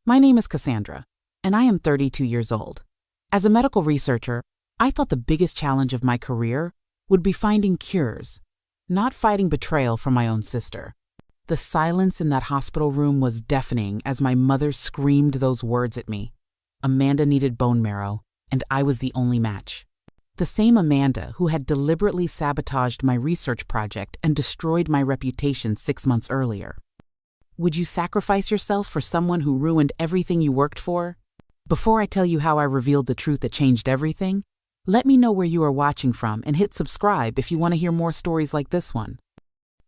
My name is Cassandra, and I am 32 years old. As a medical researcher, I thought the biggest challenge of my career would be finding cures, not fighting betrayal from my own sister. The silence in that hospital room was deafening as my mother screamed those words at me. Amanda needed bone marrow, and I was the only match. The same Amanda who had deliberately sabotaged my research project and destroyed my reputation 6 months earlier. Would you sacrifice yourself for someone who ruined everything you worked for? Before I tell you how I revealed the truth that changed everything, let me know where you are watching from and hit subscribe if you want to hear more stories like this one.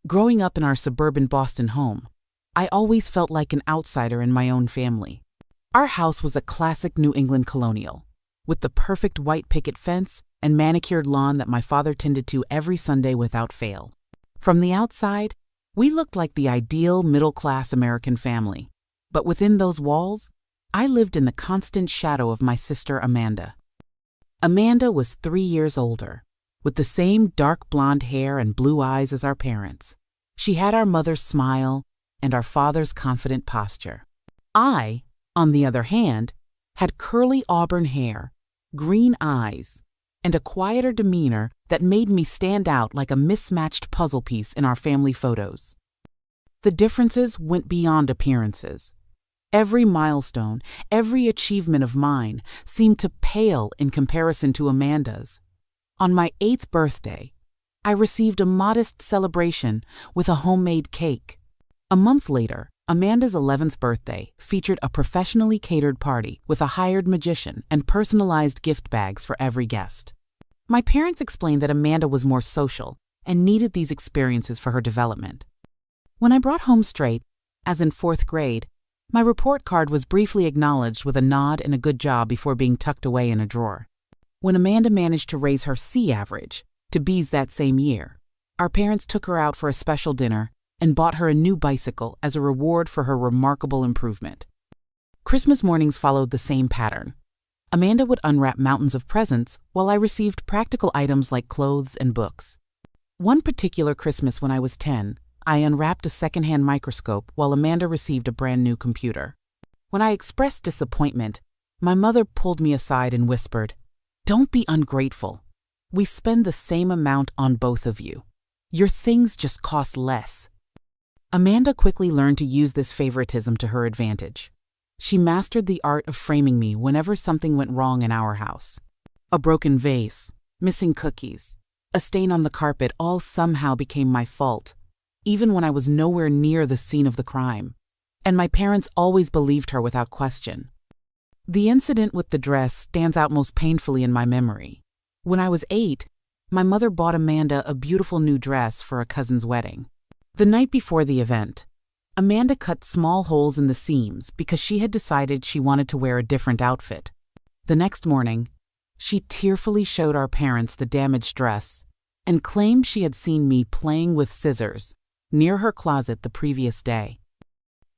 Growing up in our suburban Boston home, I always felt like an outsider in my own family. Our house was a classic New England colonial, with the perfect white picket fence and manicured lawn that my father tended to every Sunday without fail. From the outside, we looked like the ideal middle-class American family. But within those walls, I lived in the constant shadow of my sister Amanda. Amanda was 3 years older, with the same dark blonde hair and blue eyes as our parents. She had our mother's smile and our father's confident posture. I, on the other hand, had curly auburn hair, green eyes, and a quieter demeanor that made me stand out like a mismatched puzzle piece in our family photos. The differences went beyond appearances. Every milestone, every achievement of mine seemed to pale in comparison to Amanda's. On my 8th birthday, I received a modest celebration with a homemade cake. A month later, Amanda's 11th birthday featured a professionally catered party with a hired magician and personalized gift bags for every guest. My parents explained that Amanda was more social and needed these experiences for her development. When I brought home straight, as in 4th grade, my report card was briefly acknowledged with a nod and a good job before being tucked away in a drawer. When Amanda managed to raise her C average to B's that same year, our parents took her out for a special dinner and bought her a new bicycle as a reward for her remarkable improvement. Christmas mornings followed the same pattern. Amanda would unwrap mountains of presents while I received practical items like clothes and books. One particular Christmas when I was 10, I unwrapped a secondhand microscope while Amanda received a brand new computer. When I expressed disappointment, my mother pulled me aside and whispered, "Don't be ungrateful. We spend the same amount on both of you. Your things just cost less." Amanda quickly learned to use this favoritism to her advantage. She mastered the art of framing me whenever something went wrong in our house. A broken vase, missing cookies, a stain on the carpet all somehow became my fault, even when I was nowhere near the scene of the crime. And my parents always believed her without question. The incident with the dress stands out most painfully in my memory. When I was 8, my mother bought Amanda a beautiful new dress for a cousin's wedding. The night before the event, Amanda cut small holes in the seams because she had decided she wanted to wear a different outfit. The next morning, she tearfully showed our parents the damaged dress and claimed she had seen me playing with scissors near her closet the previous day.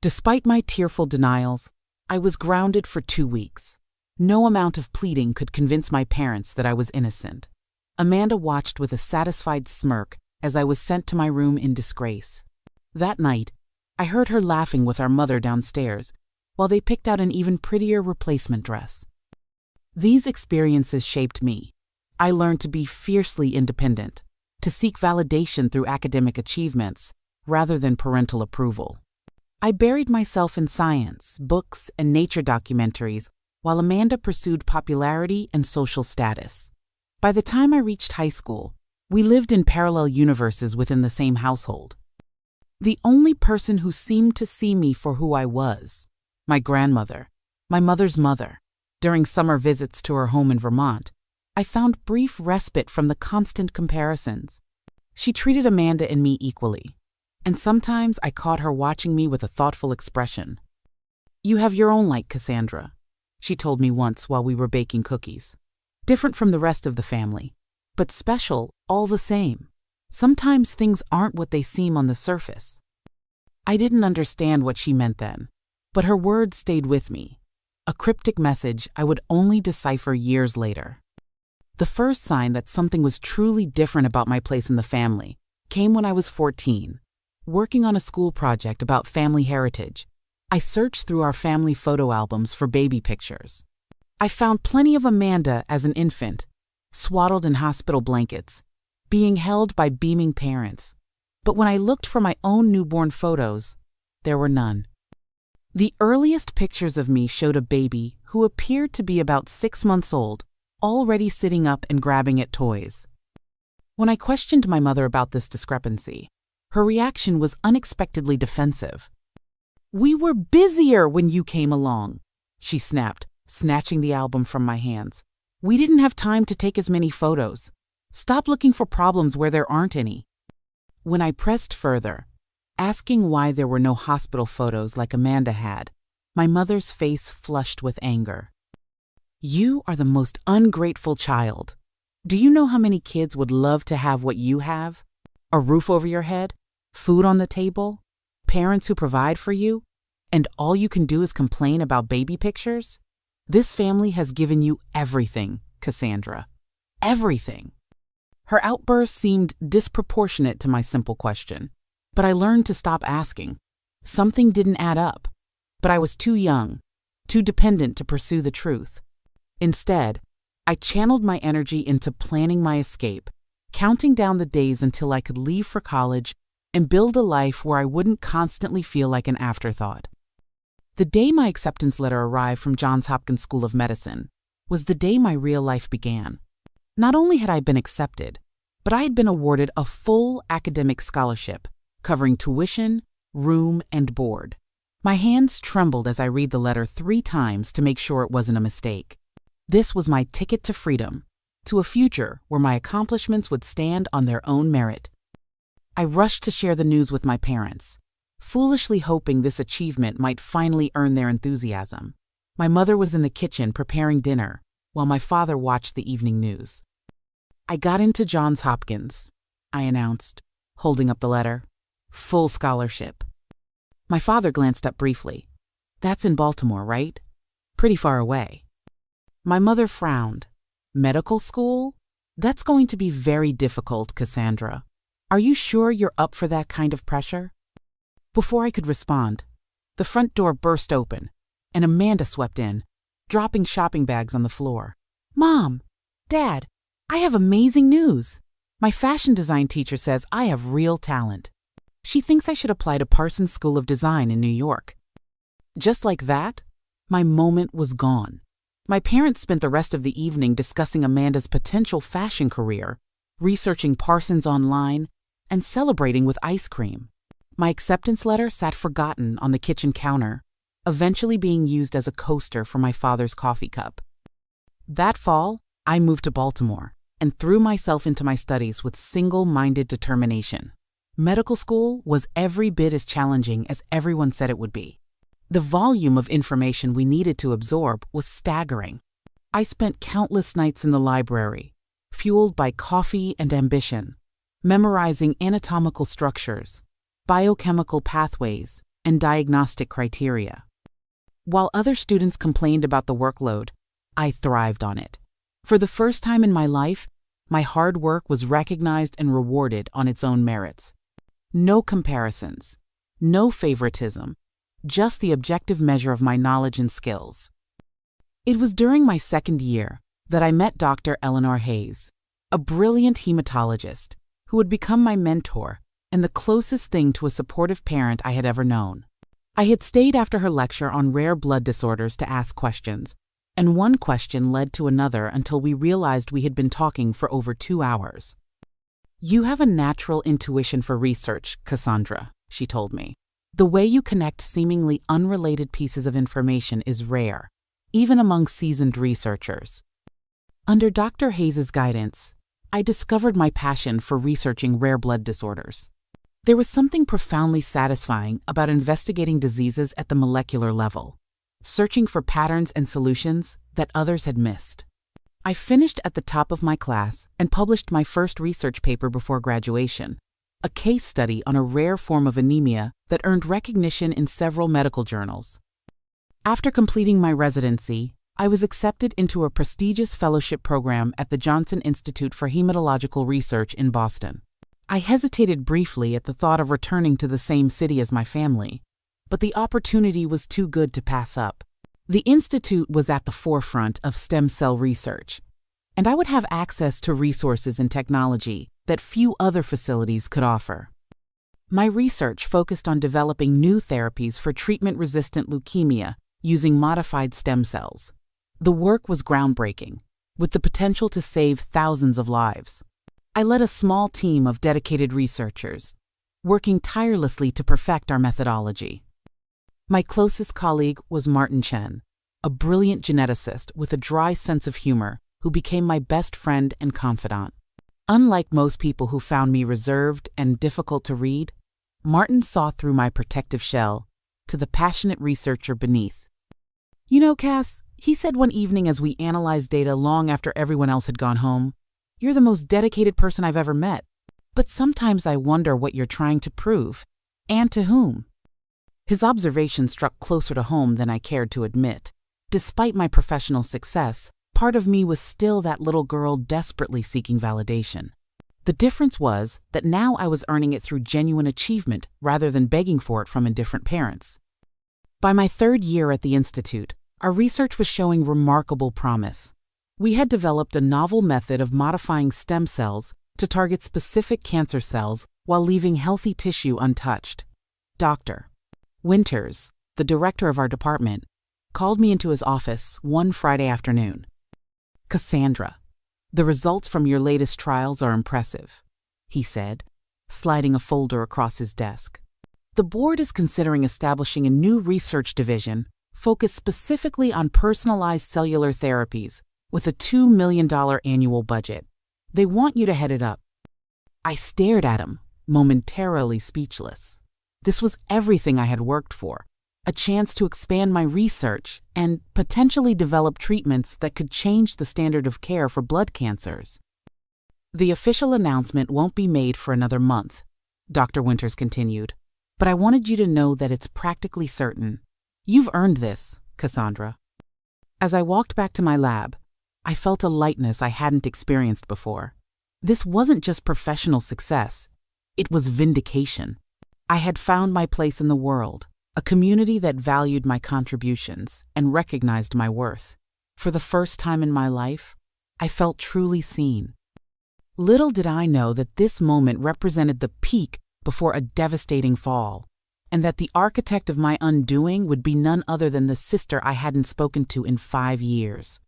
Despite my tearful denials, I was grounded for 2 weeks. No amount of pleading could convince my parents that I was innocent. Amanda watched with a satisfied smirk as I was sent to my room in disgrace. That night, I heard her laughing with our mother downstairs while they picked out an even prettier replacement dress. These experiences shaped me. I learned to be fiercely independent, to seek validation through academic achievements rather than parental approval. I buried myself in science, books, and nature documentaries while Amanda pursued popularity and social status. By the time I reached high school, we lived in parallel universes within the same household. The only person who seemed to see me for who I was, my grandmother, my mother's mother. During summer visits to her home in Vermont, I found brief respite from the constant comparisons. She treated Amanda and me equally, and sometimes I caught her watching me with a thoughtful expression. "You have your own light, Cassandra," she told me once while we were baking cookies. "Different from the rest of the family, but special all the same. Sometimes things aren't what they seem on the surface." I didn't understand what she meant then, but her words stayed with me, a cryptic message I would only decipher years later. The first sign that something was truly different about my place in the family came when I was 14, working on a school project about family heritage, I searched through our family photo albums for baby pictures. I found plenty of Amanda as an infant, swaddled in hospital blankets, being held by beaming parents. But when I looked for my own newborn photos, there were none. The earliest pictures of me showed a baby who appeared to be about 6 months old, already sitting up and grabbing at toys. When I questioned my mother about this discrepancy, her reaction was unexpectedly defensive. "We were busier when you came along," she snapped, snatching the album from my hands. "We didn't have time to take as many photos. Stop looking for problems where there aren't any." When I pressed further, asking why there were no hospital photos like Amanda had, my mother's face flushed with anger. "You are the most ungrateful child. Do you know how many kids would love to have what you have? A roof over your head, food on the table, parents who provide for you, and all you can do is complain about baby pictures? This family has given you everything, Cassandra. Everything." Her outburst seemed disproportionate to my simple question, but I learned to stop asking. Something didn't add up, but I was too young, too dependent to pursue the truth. Instead, I channeled my energy into planning my escape, counting down the days until I could leave for college and build a life where I wouldn't constantly feel like an afterthought. The day my acceptance letter arrived from Johns Hopkins School of Medicine was the day my real life began. Not only had I been accepted, but I had been awarded a full academic scholarship, covering tuition, room, and board. My hands trembled as I read the letter 3 times to make sure it wasn't a mistake. This was my ticket to freedom, to a future where my accomplishments would stand on their own merit. I rushed to share the news with my parents, foolishly hoping this achievement might finally earn their enthusiasm. My mother was in the kitchen preparing dinner, while my father watched the evening news. "I got into Johns Hopkins," I announced, holding up the letter. "Full scholarship." My father glanced up briefly. "That's in Baltimore, right? Pretty far away." My mother frowned. "Medical school? That's going to be very difficult, Cassandra. Are you sure you're up for that kind of pressure?" Before I could respond, the front door burst open, and Amanda swept in, dropping shopping bags on the floor. "Mom! Dad! I have amazing news! My fashion design teacher says I have real talent. She thinks I should apply to Parsons School of Design in New York." Just like that, my moment was gone. My parents spent the rest of the evening discussing Amanda's potential fashion career, researching Parsons online, and celebrating with ice cream. My acceptance letter sat forgotten on the kitchen counter, eventually being used as a coaster for my father's coffee cup. That fall, I moved to Baltimore and threw myself into my studies with single-minded determination. Medical school was every bit as challenging as everyone said it would be. The volume of information we needed to absorb was staggering. I spent countless nights in the library, fueled by coffee and ambition, memorizing anatomical structures, biochemical pathways, and diagnostic criteria. While other students complained about the workload, I thrived on it. For the first time in my life, my hard work was recognized and rewarded on its own merits. No comparisons, no favoritism, just the objective measure of my knowledge and skills. It was during my second year that I met Dr. Eleanor Hayes, a brilliant hematologist who would become my mentor and the closest thing to a supportive parent I had ever known. I had stayed after her lecture on rare blood disorders to ask questions, and one question led to another until we realized we had been talking for over 2 hours. "You have a natural intuition for research, Cassandra," she told me. "The way you connect seemingly unrelated pieces of information is rare, even among seasoned researchers." Under Dr. Hayes' guidance, I discovered my passion for researching rare blood disorders. There was something profoundly satisfying about investigating diseases at the molecular level, searching for patterns and solutions that others had missed. I finished at the top of my class and published my first research paper before graduation, a case study on a rare form of anemia that earned recognition in several medical journals. After completing my residency, I was accepted into a prestigious fellowship program at the Johnson Institute for Hematological Research in Boston. I hesitated briefly at the thought of returning to the same city as my family, but the opportunity was too good to pass up. The Institute was at the forefront of stem cell research, and I would have access to resources and technology that few other facilities could offer. My research focused on developing new therapies for treatment-resistant leukemia using modified stem cells. The work was groundbreaking, with the potential to save thousands of lives. I led a small team of dedicated researchers, working tirelessly to perfect our methodology. My closest colleague was Martin Chen, a brilliant geneticist with a dry sense of humor who became my best friend and confidant. Unlike most people who found me reserved and difficult to read, Martin saw through my protective shell to the passionate researcher beneath. "You know, Cass," he said one evening as we analyzed data long after everyone else had gone home, "you're the most dedicated person I've ever met. But sometimes I wonder what you're trying to prove, and to whom." His observation struck closer to home than I cared to admit. Despite my professional success, part of me was still that little girl desperately seeking validation. The difference was that now I was earning it through genuine achievement rather than begging for it from indifferent parents. By my third year at the Institute, our research was showing remarkable promise. We had developed a novel method of modifying stem cells to target specific cancer cells while leaving healthy tissue untouched. Dr. Winters, the director of our department, called me into his office one Friday afternoon. "Cassandra, the results from your latest trials are impressive," he said, sliding a folder across his desk. "The board is considering establishing a new research division focused specifically on personalized cellular therapies with a $2 million annual budget. They want you to head it up." I stared at him, momentarily speechless. This was everything I had worked for, a chance to expand my research and potentially develop treatments that could change the standard of care for blood cancers. "The official announcement won't be made for another month," Dr. Winters continued, "but I wanted you to know that it's practically certain. You've earned this, Cassandra." As I walked back to my lab, I felt a lightness I hadn't experienced before. This wasn't just professional success, it was vindication. I had found my place in the world, a community that valued my contributions and recognized my worth. For the first time in my life, I felt truly seen. Little did I know that this moment represented the peak before a devastating fall, and that the architect of my undoing would be none other than the sister I hadn't spoken to in 5 years.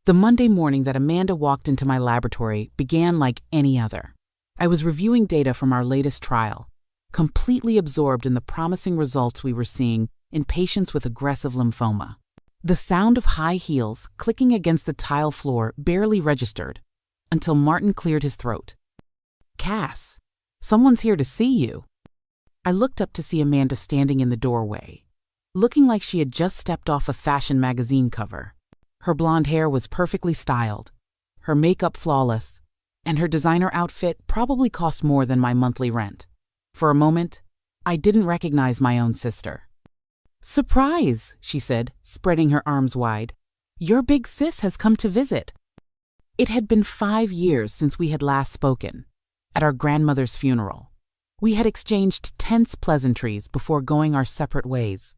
The Monday morning that Amanda walked into my laboratory began like any other. I was reviewing data from our latest trial, completely absorbed in the promising results we were seeing in patients with aggressive lymphoma. The sound of high heels clicking against the tile floor barely registered until Martin cleared his throat. "Cass, someone's here to see you." I looked up to see Amanda standing in the doorway, looking like she had just stepped off a fashion magazine cover. Her blonde hair was perfectly styled, her makeup flawless, and her designer outfit probably cost more than my monthly rent. For a moment, I didn't recognize my own sister. "Surprise," she said, spreading her arms wide. "Your big sis has come to visit." It had been 5 years since we had last spoken, at our grandmother's funeral. We had exchanged tense pleasantries before going our separate ways.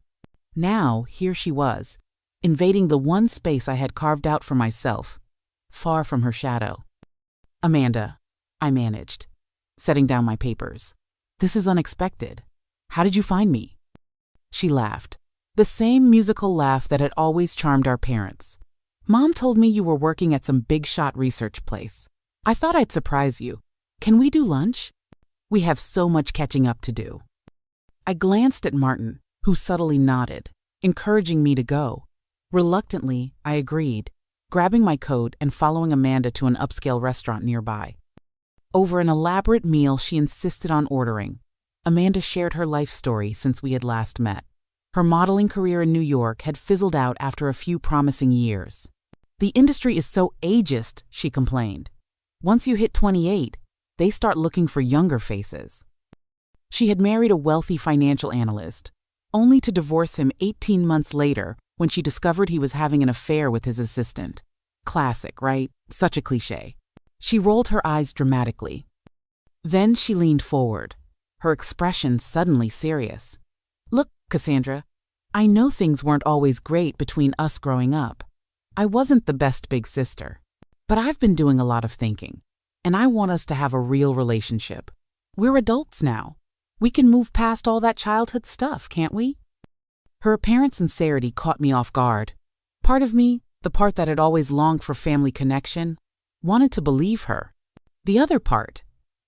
Now, here she was, invading the one space I had carved out for myself, far from her shadow. "Amanda," I managed, setting down my papers. "This is unexpected. How did you find me?" She laughed, the same musical laugh that had always charmed our parents. "Mom told me you were working at some big-shot research place. I thought I'd surprise you. Can we do lunch? We have so much catching up to do." I glanced at Martin, who subtly nodded, encouraging me to go. Reluctantly, I agreed, grabbing my coat and following Amanda to an upscale restaurant nearby. Over an elaborate meal she insisted on ordering, Amanda shared her life story since we had last met. Her modeling career in New York had fizzled out after a few promising years. "The industry is so ageist," she complained. "Once you hit 28, they start looking for younger faces." She had married a wealthy financial analyst, only to divorce him 18 months later when she discovered he was having an affair with his assistant. Classic, right? Such a cliché. She rolled her eyes dramatically. Then she leaned forward, her expression suddenly serious. "Look, Cassandra, I know things weren't always great between us growing up. I wasn't the best big sister. But I've been doing a lot of thinking, and I want us to have a real relationship. We're adults now. We can move past all that childhood stuff, can't we? Her apparent sincerity caught me off guard. Part of me, the part that had always longed for family connection, wanted to believe her. The other part,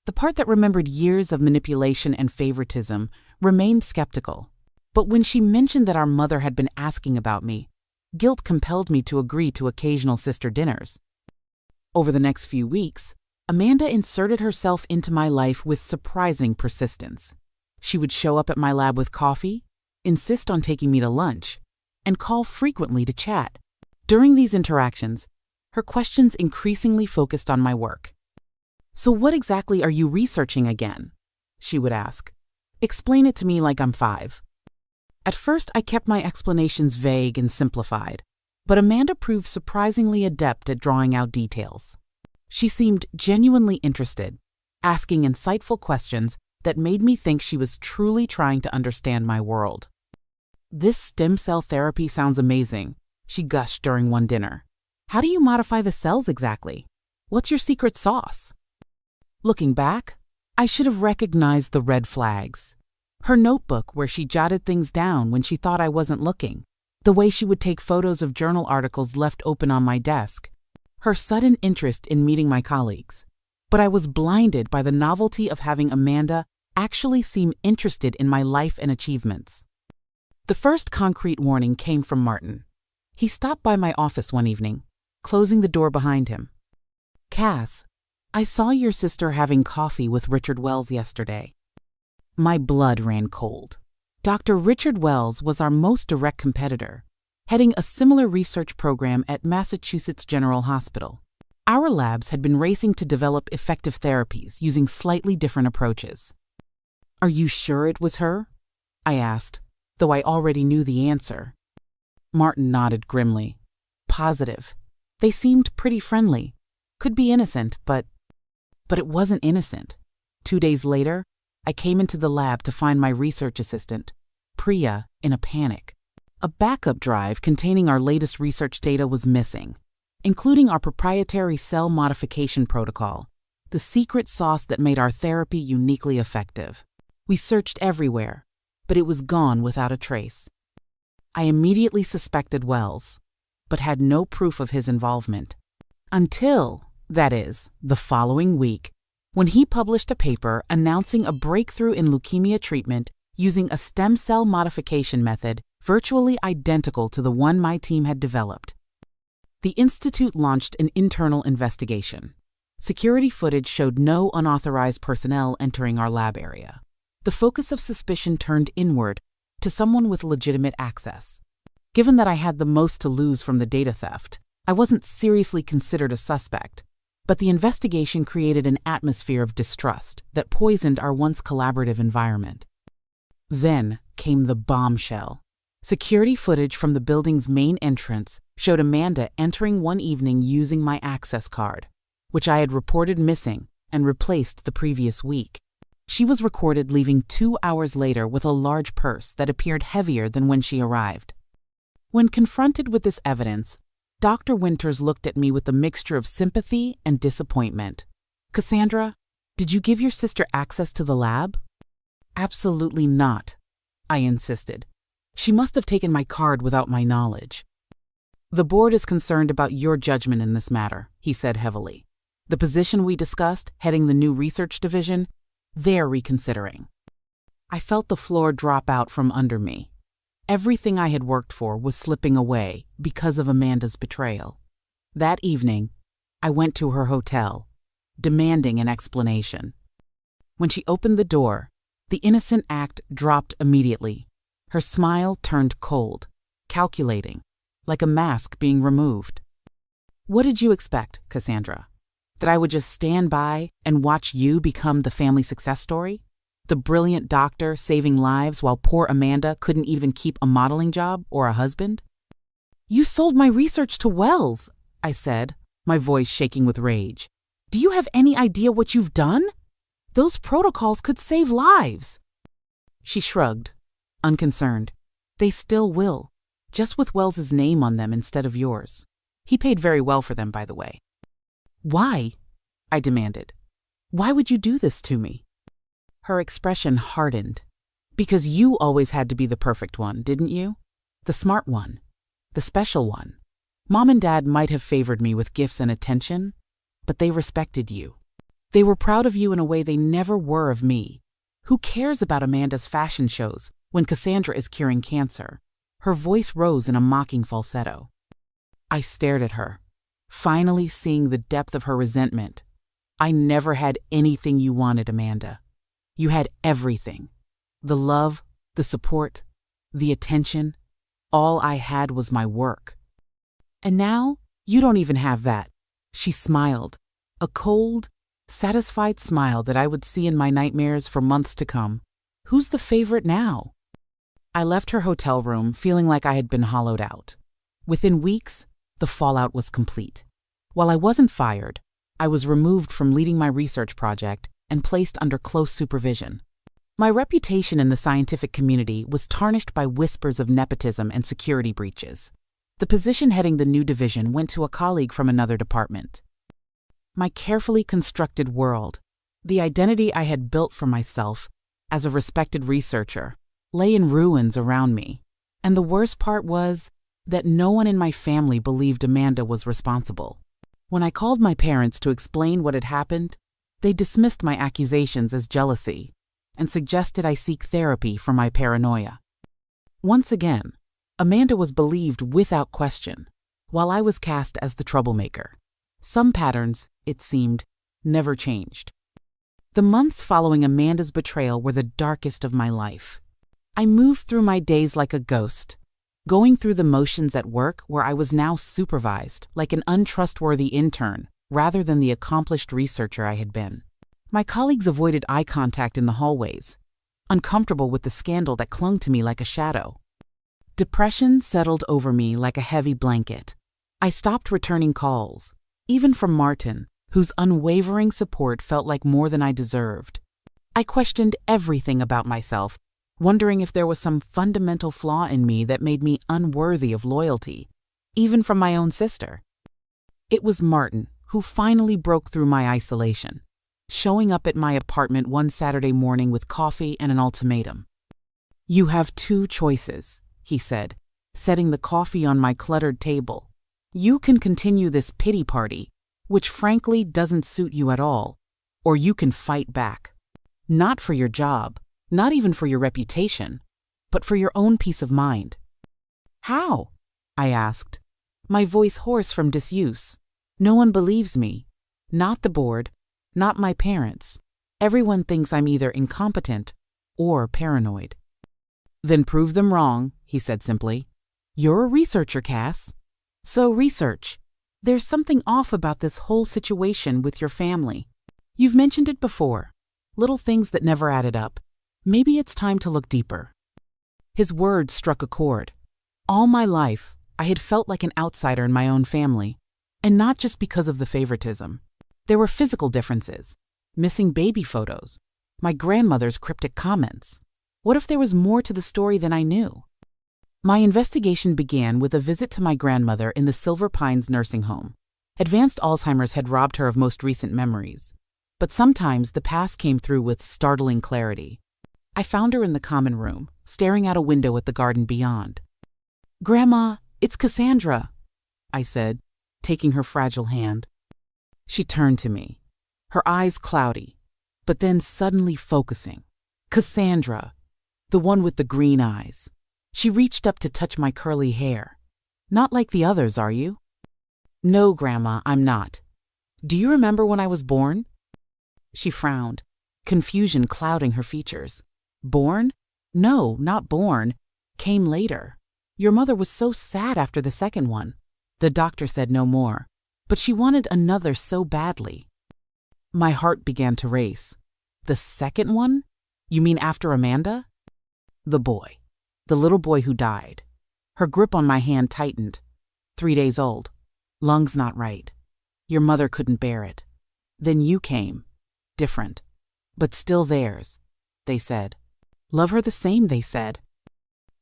the part that remembered years of manipulation and favoritism, remained skeptical. But when she mentioned that our mother had been asking about me, guilt compelled me to agree to occasional sister dinners. Over the next few weeks, Amanda inserted herself into my life with surprising persistence. She would show up at my lab with coffee, insist on taking me to lunch, and call frequently to chat. During these interactions, her questions increasingly focused on my work. "So what exactly are you researching again?" she would ask. "Explain it to me like I'm 5. At first, I kept my explanations vague and simplified, but Amanda proved surprisingly adept at drawing out details. She seemed genuinely interested, asking insightful questions that made me think she was truly trying to understand my world. "This stem cell therapy sounds amazing," she gushed during one dinner. "How do you modify the cells exactly? What's your secret sauce?" Looking back, I should have recognized the red flags. Her notebook where she jotted things down when she thought I wasn't looking, the way she would take photos of journal articles left open on my desk, her sudden interest in meeting my colleagues. But I was blinded by the novelty of having Amanda actually seem interested in my life and achievements. The first concrete warning came from Martin. He stopped by my office one evening, closing the door behind him. "Cass, I saw your sister having coffee with Richard Wells yesterday." My blood ran cold. Dr. Richard Wells was our most direct competitor, heading a similar research program at Massachusetts General Hospital. Our labs had been racing to develop effective therapies using slightly different approaches. "Are you sure it was her?" I asked, though I already knew the answer. Martin nodded grimly. "Positive. They seemed pretty friendly. Could be innocent, but it wasn't innocent." 2 days later, I came into the lab to find my research assistant, Priya, in a panic. A backup drive containing our latest research data was missing, including our proprietary cell modification protocol, the secret sauce that made our therapy uniquely effective. We searched everywhere, but it was gone without a trace. I immediately suspected Wells, but had no proof of his involvement. Until, that is, the following week, when he published a paper announcing a breakthrough in leukemia treatment using a stem cell modification method virtually identical to the one my team had developed. The institute launched an internal investigation. Security footage showed no unauthorized personnel entering our lab area. The focus of suspicion turned inward to someone with legitimate access. Given that I had the most to lose from the data theft, I wasn't seriously considered a suspect, but the investigation created an atmosphere of distrust that poisoned our once collaborative environment. Then came the bombshell. Security footage from the building's main entrance showed Amanda entering one evening using my access card, which I had reported missing and replaced the previous week. She was recorded leaving 2 hours later with a large purse that appeared heavier than when she arrived. When confronted with this evidence, Dr. Winters looked at me with a mixture of sympathy and disappointment. "Cassandra, did you give your sister access to the lab?" "Absolutely not," I insisted. "She must have taken my card without my knowledge." "The board is concerned about your judgment in this matter," he said heavily. "The position we discussed, heading the new research division, they're reconsidering." I felt the floor drop out from under me. Everything I had worked for was slipping away because of Amanda's betrayal. That evening, I went to her hotel, demanding an explanation. When she opened the door, the innocent act dropped immediately. Her smile turned cold, calculating, like a mask being removed. "What did you expect, Cassandra? That I would just stand by and watch you become the family success story? The brilliant doctor saving lives while poor Amanda couldn't even keep a modeling job or a husband?" "You sold my research to Wells," I said, my voice shaking with rage. "Do you have any idea what you've done? Those protocols could save lives." She shrugged, unconcerned. They still will, just with Wells's name on them instead of yours. He paid very well for them, by the way. Why? I demanded. Why would you do this to me? Her expression hardened. Because you always had to be the perfect one, didn't you? The smart one. The special one. Mom and Dad might have favored me with gifts and attention, but they respected you. They were proud of you in a way they never were of me. Who cares about Amanda's fashion shows when Cassandra is curing cancer? Her voice rose in a mocking falsetto. I stared at her, finally seeing the depth of her resentment. I never had anything you wanted, Amanda. You had everything. The love, the support, the attention. All I had was my work. And now, you don't even have that. She smiled, a cold, satisfied smile that I would see in my nightmares for months to come. Who's the favorite now? I left her hotel room feeling like I had been hollowed out. Within weeks, the fallout was complete. While I wasn't fired, I was removed from leading my research project and placed under close supervision. My reputation in the scientific community was tarnished by whispers of nepotism and security breaches. The position heading the new division went to a colleague from another department. My carefully constructed world, the identity I had built for myself as a respected researcher, lay in ruins around me. And the worst part was that no one in my family believed Amanda was responsible. When I called my parents to explain what had happened, they dismissed my accusations as jealousy and suggested I seek therapy for my paranoia. Once again, Amanda was believed without question, while I was cast as the troublemaker. Some patterns, it seemed, never changed. The months following Amanda's betrayal were the darkest of my life. I moved through my days like a ghost, going through the motions at work where I was now supervised like an untrustworthy intern rather than the accomplished researcher I had been. My colleagues avoided eye contact in the hallways, uncomfortable with the scandal that clung to me like a shadow. Depression settled over me like a heavy blanket. I stopped returning calls, even from Martin, whose unwavering support felt like more than I deserved. I questioned everything about myself, wondering if there was some fundamental flaw in me that made me unworthy of loyalty, even from my own sister. It was Martin who finally broke through my isolation, showing up at my apartment one Saturday morning with coffee and an ultimatum. "You have two choices," he said, setting the coffee on my cluttered table. "You can continue this pity party, which frankly doesn't suit you at all, or you can fight back. Not for your job, not even for your reputation, but for your own peace of mind." "How?" I asked, my voice hoarse from disuse. No one believes me. Not the board, not my parents. Everyone thinks I'm either incompetent or paranoid. "Then prove them wrong," he said simply. "You're a researcher, Cass. So research. There's something off about this whole situation with your family. You've mentioned it before. Little things that never added up. Maybe it's time to look deeper." His words struck a chord. All my life, I had felt like an outsider in my own family, and not just because of the favoritism. There were physical differences, missing baby photos, my grandmother's cryptic comments. What if there was more to the story than I knew? My investigation began with a visit to my grandmother in the Silver Pines nursing home. Advanced Alzheimer's had robbed her of most recent memories, but sometimes the past came through with startling clarity. I found her in the common room, staring out a window at the garden beyond. "Grandma, it's Cassandra," I said, taking her fragile hand. She turned to me, her eyes cloudy, but then suddenly focusing. Cassandra, the one with the green eyes. She reached up to touch my curly hair. "Not like the others, are you?" "No, Grandma, I'm not. Do you remember when I was born?" She frowned, confusion clouding her features. "Born? No, not born. Came later. Your mother was so sad after the second one. The doctor said no more, but she wanted another so badly." My heart began to race. "The second one? You mean after Amanda?" "The boy. The little boy who died." Her grip on my hand tightened. 3 days old. Lungs not right. Your mother couldn't bear it. Then you came. Different. But still theirs, they said. Love her the same, they said.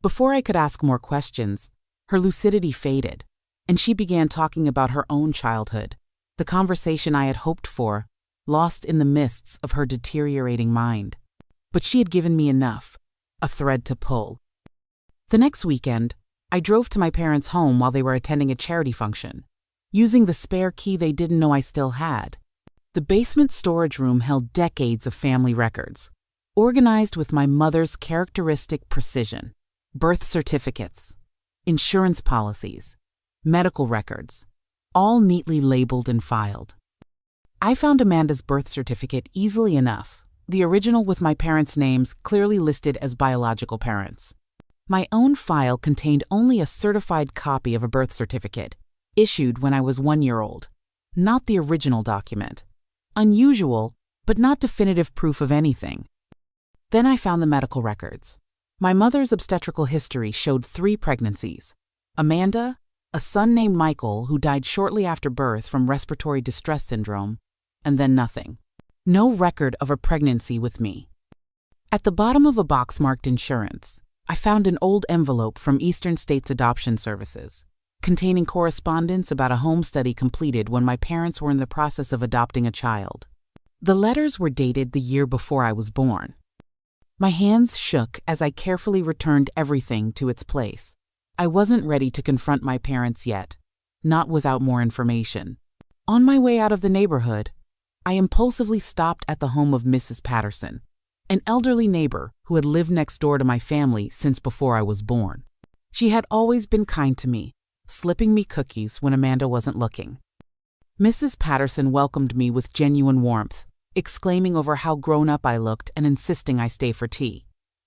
Before I could ask more questions, her lucidity faded, and she began talking about her own childhood, the conversation I had hoped for, lost in the mists of her deteriorating mind. But she had given me enough, a thread to pull. The next weekend, I drove to my parents' home while they were attending a charity function, using the spare key they didn't know I still had. The basement storage room held decades of family records, organized with my mother's characteristic precision: birth certificates, insurance policies, medical records, all neatly labeled and filed. I found Amanda's birth certificate easily enough, the original with my parents' names clearly listed as biological parents. My own file contained only a certified copy of a birth certificate, issued when I was 1 year old, not the original document. Unusual, but not definitive proof of anything. Then I found the medical records. My mother's obstetrical history showed 3 pregnancies: Amanda, a son named Michael who died shortly after birth from respiratory distress syndrome, and then nothing. No record of a pregnancy with me. At the bottom of a box marked insurance, I found an old envelope from Eastern States Adoption Services, containing correspondence about a home study completed when my parents were in the process of adopting a child. The letters were dated the year before I was born. My hands shook as I carefully returned everything to its place. I wasn't ready to confront my parents yet, not without more information. On my way out of the neighborhood, I impulsively stopped at the home of Mrs. Patterson, an elderly neighbor who had lived next door to my family since before I was born. She had always been kind to me, slipping me cookies when Amanda wasn't looking. Mrs. Patterson welcomed me with genuine warmth, exclaiming over how grown up I looked and insisting I stay for tea.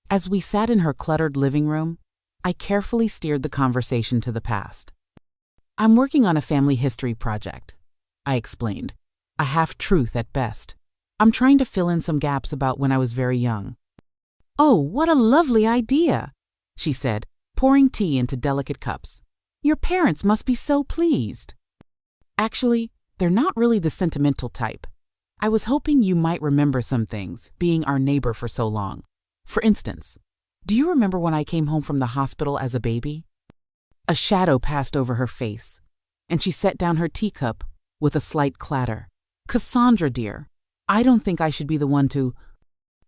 As we sat in her cluttered living room, I carefully steered the conversation to the past. "I'm working on a family history project," I explained, a half-truth at best. "I'm trying to fill in some gaps about when I was very young." "Oh, what a lovely idea," she said, pouring tea into delicate cups. "Your parents must be so pleased." "Actually, they're not really the sentimental type. I was hoping you might remember some things, being our neighbor for so long. For instance, do you remember when I came home from the hospital as a baby?" A shadow passed over her face, and she set down her teacup with a slight clatter. "Cassandra, dear, I don't think I should be the one to—"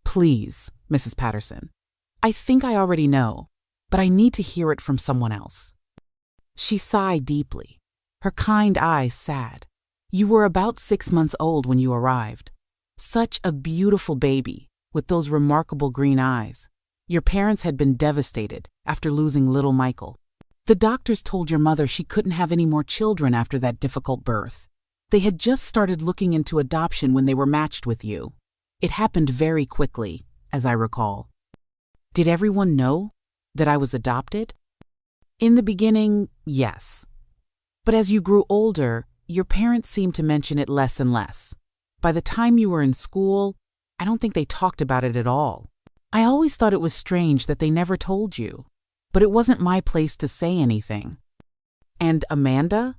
"Please, Mrs. Patterson. I think I already know, but I need to hear it from someone else." She sighed deeply, her kind eyes sad. "You were about 6 months old when you arrived. Such a beautiful baby, with those remarkable green eyes. Your parents had been devastated after losing little Michael. The doctors told your mother she couldn't have any more children after that difficult birth. They had just started looking into adoption when they were matched with you. It happened very quickly, as I recall." "Did everyone know that I was adopted?" "In the beginning, yes. But as you grew older, your parents seemed to mention it less and less. By the time you were in school, I don't think they talked about it at all. I always thought it was strange that they never told you, but it wasn't my place to say anything." "And Amanda?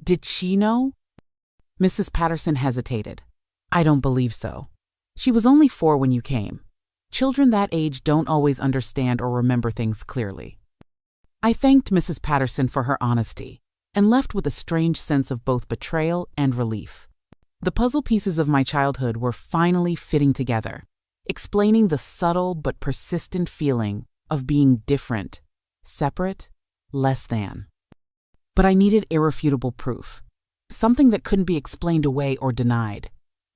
Did she know?" Mrs. Patterson hesitated. "I don't believe so. She was only 4 when you came. Children that age don't always understand or remember things clearly." I thanked Mrs. Patterson for her honesty and left with a strange sense of both betrayal and relief. The puzzle pieces of my childhood were finally fitting together, explaining the subtle but persistent feeling of being different, separate, less than. But I needed irrefutable proof, something that couldn't be explained away or denied.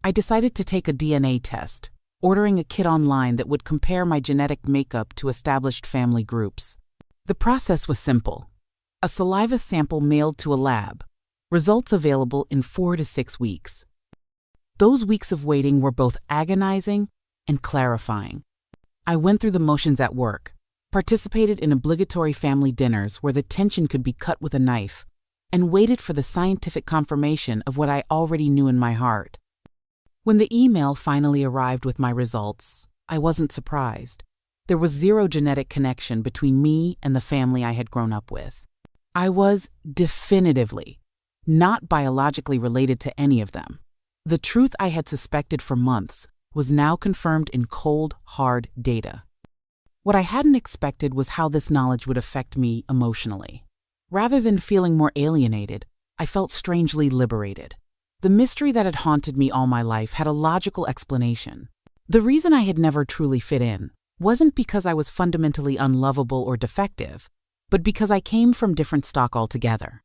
I decided to take a DNA test, ordering a kit online that would compare my genetic makeup to established family groups. The process was simple: a saliva sample mailed to a lab, results available in 4 to 6 weeks. Those weeks of waiting were both agonizing and clarifying. I went through the motions at work, participated in obligatory family dinners where the tension could be cut with a knife, and waited for the scientific confirmation of what I already knew in my heart. When the email finally arrived with my results, I wasn't surprised. There was zero genetic connection between me and the family I had grown up with. I was definitively not biologically related to any of them. The truth I had suspected for months was now confirmed in cold, hard data. What I hadn't expected was how this knowledge would affect me emotionally. Rather than feeling more alienated, I felt strangely liberated. The mystery that had haunted me all my life had a logical explanation. The reason I had never truly fit in wasn't because I was fundamentally unlovable or defective, but because I came from different stock altogether.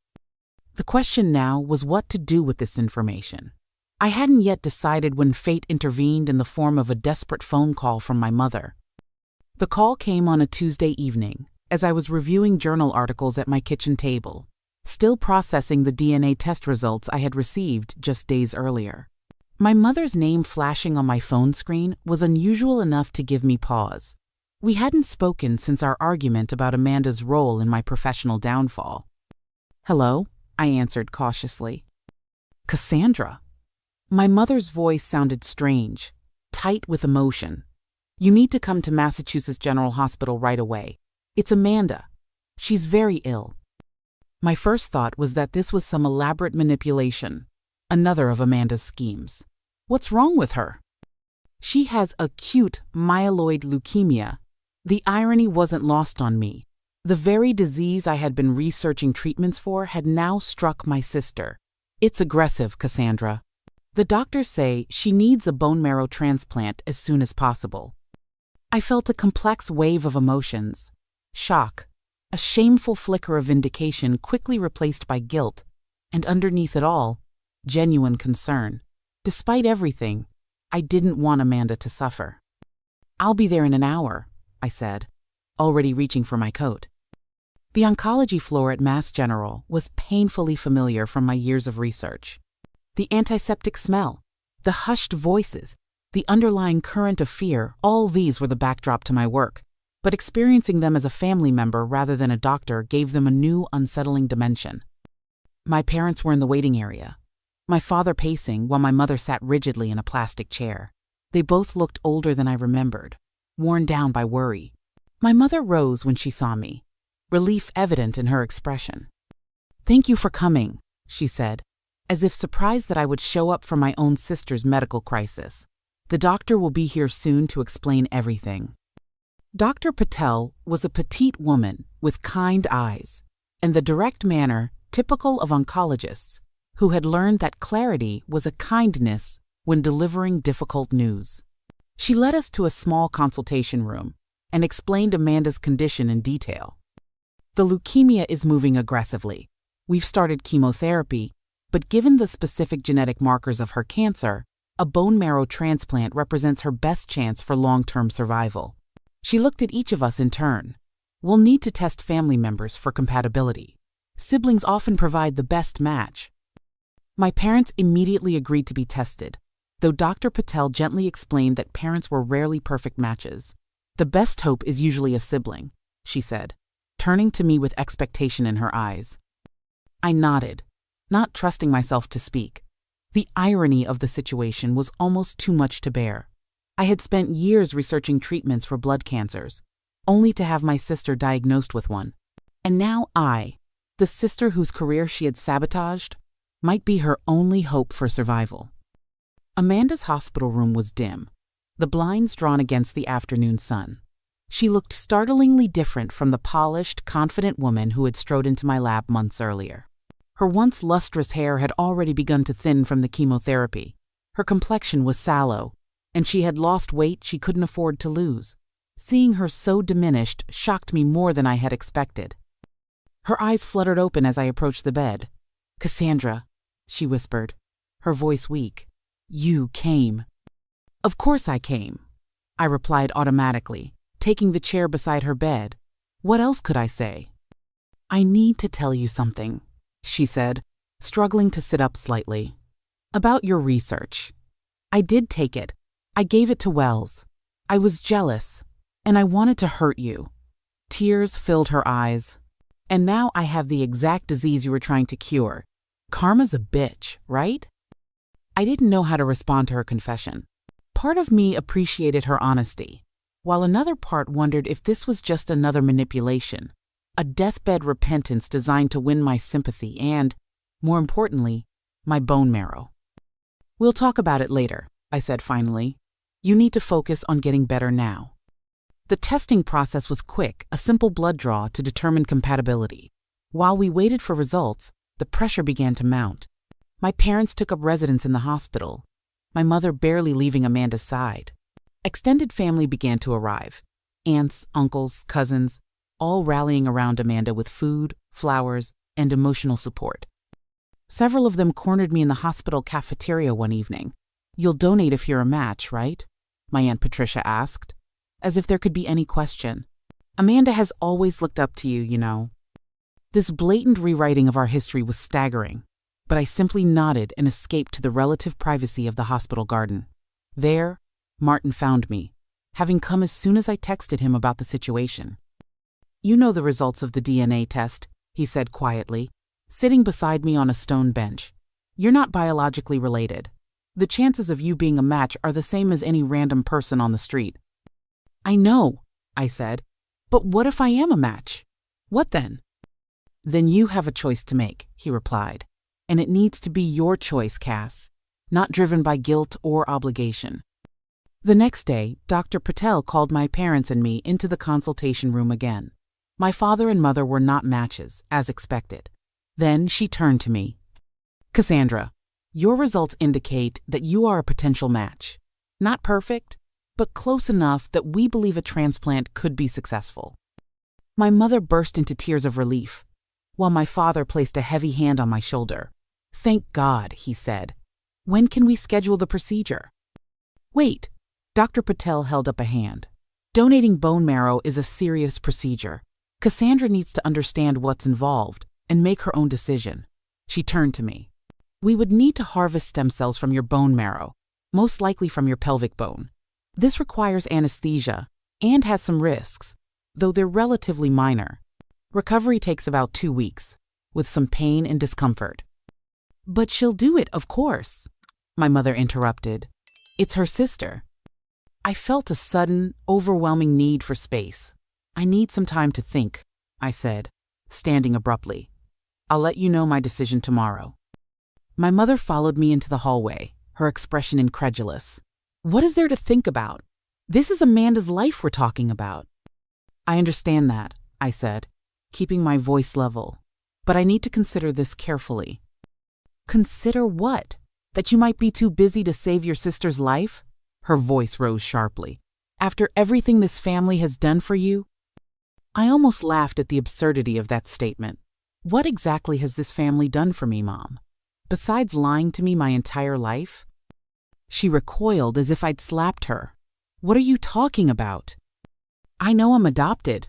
The question now was what to do with this information. I hadn't yet decided when fate intervened in the form of a desperate phone call from my mother. The call came on a Tuesday evening, as I was reviewing journal articles at my kitchen table, still processing the DNA test results I had received just days earlier. My mother's name flashing on my phone screen was unusual enough to give me pause. We hadn't spoken since our argument about Amanda's role in my professional downfall. "Hello?" I answered cautiously. "Cassandra." My mother's voice sounded strange, tight with emotion. "You need to come to Massachusetts General Hospital right away. It's Amanda. She's very ill." My first thought was that this was some elaborate manipulation, another of Amanda's schemes. What's wrong with her? "She has acute myeloid leukemia." The irony wasn't lost on me. The very disease I had been researching treatments for had now struck my sister. "It's aggressive, Cassandra. The doctors say she needs a bone marrow transplant as soon as possible." I felt a complex wave of emotions. Shock, a shameful flicker of vindication quickly replaced by guilt, and underneath it all, genuine concern. Despite everything, I didn't want Amanda to suffer. "I'll be there in an hour," I said, already reaching for my coat. The oncology floor at Mass General was painfully familiar from my years of research. The antiseptic smell, the hushed voices, the underlying current of fear, all these were the backdrop to my work, but experiencing them as a family member rather than a doctor gave them a new, unsettling dimension. My parents were in the waiting area, my father pacing while my mother sat rigidly in a plastic chair. They both looked older than I remembered, worn down by worry. My mother rose when she saw me, relief evident in her expression. "Thank you for coming," she said, as if surprised that I would show up for my own sister's medical crisis. "The doctor will be here soon to explain everything." Dr. Patel was a petite woman with kind eyes and the direct manner typical of oncologists who had learned that clarity was a kindness when delivering difficult news. She led us to a small consultation room and explained Amanda's condition in detail. "The leukemia is moving aggressively. We've started chemotherapy, but given the specific genetic markers of her cancer, a bone marrow transplant represents her best chance for long-term survival." She looked at each of us in turn. "We'll need to test family members for compatibility. Siblings often provide the best match." My parents immediately agreed to be tested, though Dr. Patel gently explained that parents were rarely perfect matches. "The best hope is usually a sibling," she said, turning to me with expectation in her eyes. I nodded, not trusting myself to speak. The irony of the situation was almost too much to bear. I had spent years researching treatments for blood cancers, only to have my sister diagnosed with one. And now I, the sister whose career she had sabotaged, might be her only hope for survival. Amanda's hospital room was dim, the blinds drawn against the afternoon sun. She looked startlingly different from the polished, confident woman who had strode into my lab months earlier. Her once lustrous hair had already begun to thin from the chemotherapy. Her complexion was sallow, and she had lost weight she couldn't afford to lose. Seeing her so diminished shocked me more than I had expected. Her eyes fluttered open as I approached the bed. "Cassandra," she whispered, her voice weak. "You came." "Of course I came," I replied automatically, taking the chair beside her bed. What else could I say? "I need to tell you something," she said, struggling to sit up slightly. "About your research. I did take it. I gave it to Wells. I was jealous, and I wanted to hurt you." Tears filled her eyes. "And now I have the exact disease you were trying to cure. Karma's a bitch, right?" I didn't know how to respond to her confession. Part of me appreciated her honesty, while another part wondered if this was just another manipulation, a deathbed repentance designed to win my sympathy and, more importantly, my bone marrow. "We'll talk about it later," I said finally. "You need to focus on getting better now." The testing process was quick, a simple blood draw to determine compatibility. While we waited for results, the pressure began to mount. My parents took up residence in the hospital, my mother barely leaving Amanda's side. Extended family began to arrive. Aunts, uncles, cousins, all rallying around Amanda with food, flowers, and emotional support. Several of them cornered me in the hospital cafeteria one evening. "You'll donate if you're a match, right?" my Aunt Patricia asked, as if there could be any question. "Amanda has always looked up to you, you know." This blatant rewriting of our history was staggering, but I simply nodded and escaped to the relative privacy of the hospital garden. There, Martin found me, having come as soon as I texted him about the situation. "You know the results of the DNA test," he said quietly, sitting beside me on a stone bench. "You're not biologically related. The chances of you being a match are the same as any random person on the street." "I know," I said, "but what if I am a match? What then?" "Then you have a choice to make," he replied, "and it needs to be your choice, Cass, not driven by guilt or obligation." The next day, Dr. Patel called my parents and me into the consultation room again. My father and mother were not matches, as expected. Then she turned to me. "Cassandra, your results indicate that you are a potential match. Not perfect, but close enough that we believe a transplant could be successful." My mother burst into tears of relief, while my father placed a heavy hand on my shoulder. "Thank God," he said. "When can we schedule the procedure?" "Wait," Dr. Patel held up a hand. "Donating bone marrow is a serious procedure. Cassandra needs to understand what's involved and make her own decision." She turned to me. "We would need to harvest stem cells from your bone marrow, most likely from your pelvic bone. This requires anesthesia and has some risks, though they're relatively minor. Recovery takes about 2 weeks, with some pain and discomfort." "But she'll do it, of course," my mother interrupted. "It's her sister." I felt a sudden, overwhelming need for space. "I need some time to think," I said, standing abruptly. "I'll let you know my decision tomorrow." My mother followed me into the hallway, her expression incredulous. "What is there to think about? This is Amanda's life we're talking about." "I understand that," I said, keeping my voice level, "but I need to consider this carefully." "Consider what? That you might be too busy to save your sister's life?" Her voice rose sharply. "After everything this family has done for you?" I almost laughed at the absurdity of that statement. What exactly has this family done for me, Mom? Besides lying to me my entire life? She recoiled as if I'd slapped her. "What are you talking about?" "I know I'm adopted,"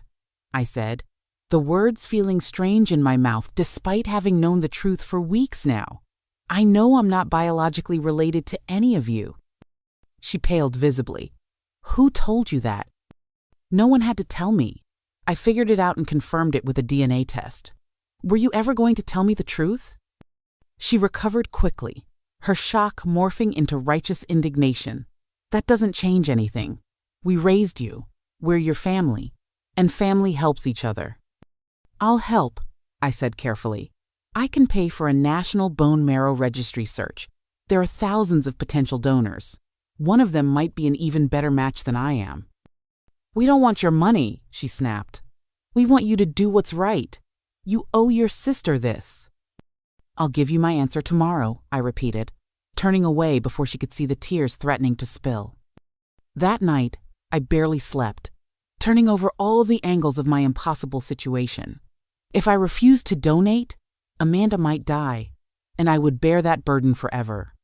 I said, the words feeling strange in my mouth despite having known the truth for weeks now. "I know I'm not biologically related to any of you." She paled visibly. "Who told you that?" "No one had to tell me. I figured it out and confirmed it with a DNA test." "Were you ever going to tell me the truth?" She recovered quickly, her shock morphing into righteous indignation. "That doesn't change anything. We raised you. We're your family. And family helps each other." "I'll help," I said carefully. "I can pay for a national bone marrow registry search. There are thousands of potential donors. One of them might be an even better match than I am." "We don't want your money," she snapped. "We want you to do what's right. You owe your sister this." "I'll give you my answer tomorrow," I repeated, turning away before she could see the tears threatening to spill. That night, I barely slept, turning over all the angles of my impossible situation. If I refused to donate, Amanda might die, and I would bear that burden forever.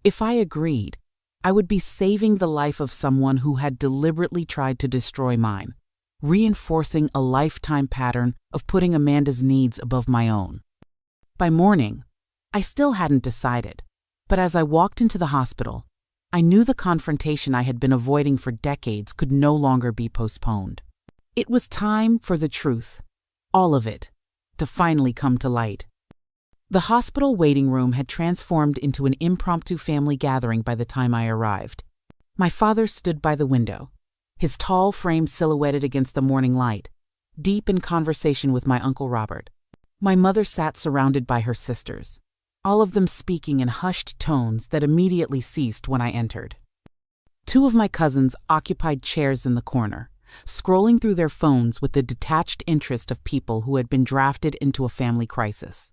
If I agreed, I would be saving the life of someone who had deliberately tried to destroy mine, reinforcing a lifetime pattern of putting Amanda's needs above my own. By morning, I still hadn't decided, but as I walked into the hospital, I knew the confrontation I had been avoiding for decades could no longer be postponed. It was time for the truth, all of it, to finally come to light. The hospital waiting room had transformed into an impromptu family gathering by the time I arrived. My father stood by the window, his tall frame silhouetted against the morning light, deep in conversation with my Uncle Robert. My mother sat surrounded by her sisters, all of them speaking in hushed tones that immediately ceased when I entered. Two of my cousins occupied chairs in the corner, scrolling through their phones with the detached interest of people who had been drafted into a family crisis.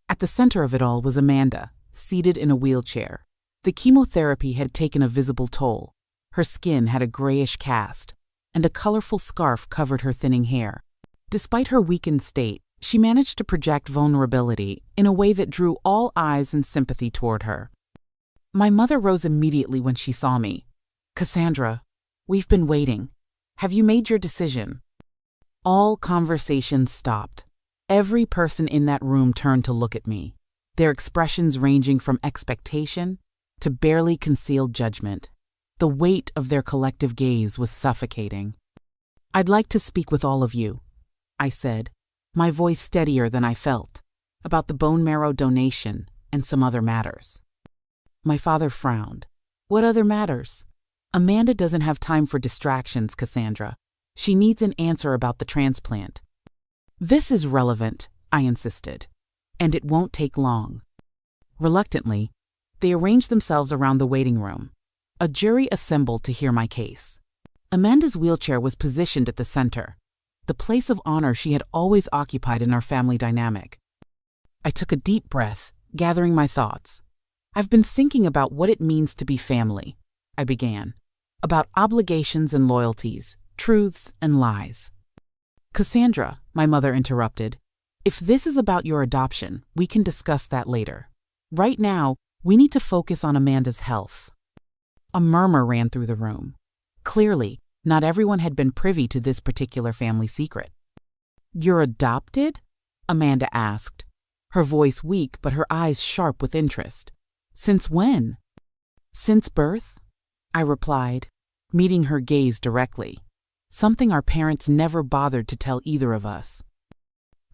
At the center of it all was Amanda, seated in a wheelchair. The chemotherapy had taken a visible toll. Her skin had a grayish cast, and a colorful scarf covered her thinning hair. Despite her weakened state, she managed to project vulnerability in a way that drew all eyes and sympathy toward her. My mother rose immediately when she saw me. "Cassandra, we've been waiting. Have you made your decision?" All conversations stopped. Every person in that room turned to look at me, their expressions ranging from expectation to barely concealed judgment. The weight of their collective gaze was suffocating. "I'd like to speak with all of you," I said, my voice steadier than I felt, "about the bone marrow donation and some other matters." My father frowned. "What other matters?" "Amanda doesn't have time for distractions, Cassandra. She needs an answer about the transplant." "This is relevant," I insisted, "and it won't take long." Reluctantly, they arranged themselves around the waiting room. A jury assembled to hear my case. Amanda's wheelchair was positioned at the center, the place of honor she had always occupied in our family dynamic. I took a deep breath, gathering my thoughts. "I've been thinking about what it means to be family," I began, "about obligations and loyalties, truths and lies." "Cassandra," my mother interrupted, "if this is about your adoption, we can discuss that later. Right now, we need to focus on Amanda's health." A murmur ran through the room. Clearly, not everyone had been privy to this particular family secret. "You're adopted?" Amanda asked, her voice weak but her eyes sharp with interest. "Since when?" "Since birth," I replied, meeting her gaze directly, something our parents never bothered to tell either of us.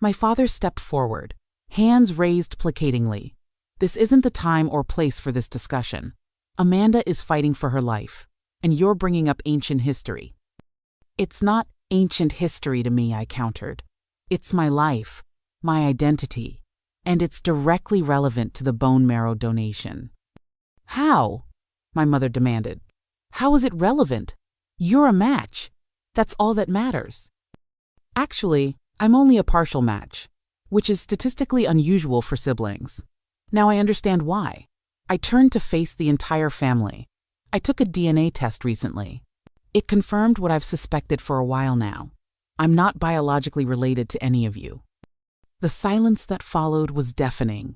My father stepped forward, hands raised placatingly. "This isn't the time or place for this discussion. Amanda is fighting for her life, and you're bringing up ancient history." "It's not ancient history to me," I countered. "It's my life, my identity, and it's directly relevant to the bone marrow donation." "How?" my mother demanded. "How is it relevant? You're a match. That's all that matters." "Actually, I'm only a partial match, which is statistically unusual for siblings. Now I understand why." I turned to face the entire family. "I took a DNA test recently. It confirmed what I've suspected for a while now. I'm not biologically related to any of you." The silence that followed was deafening.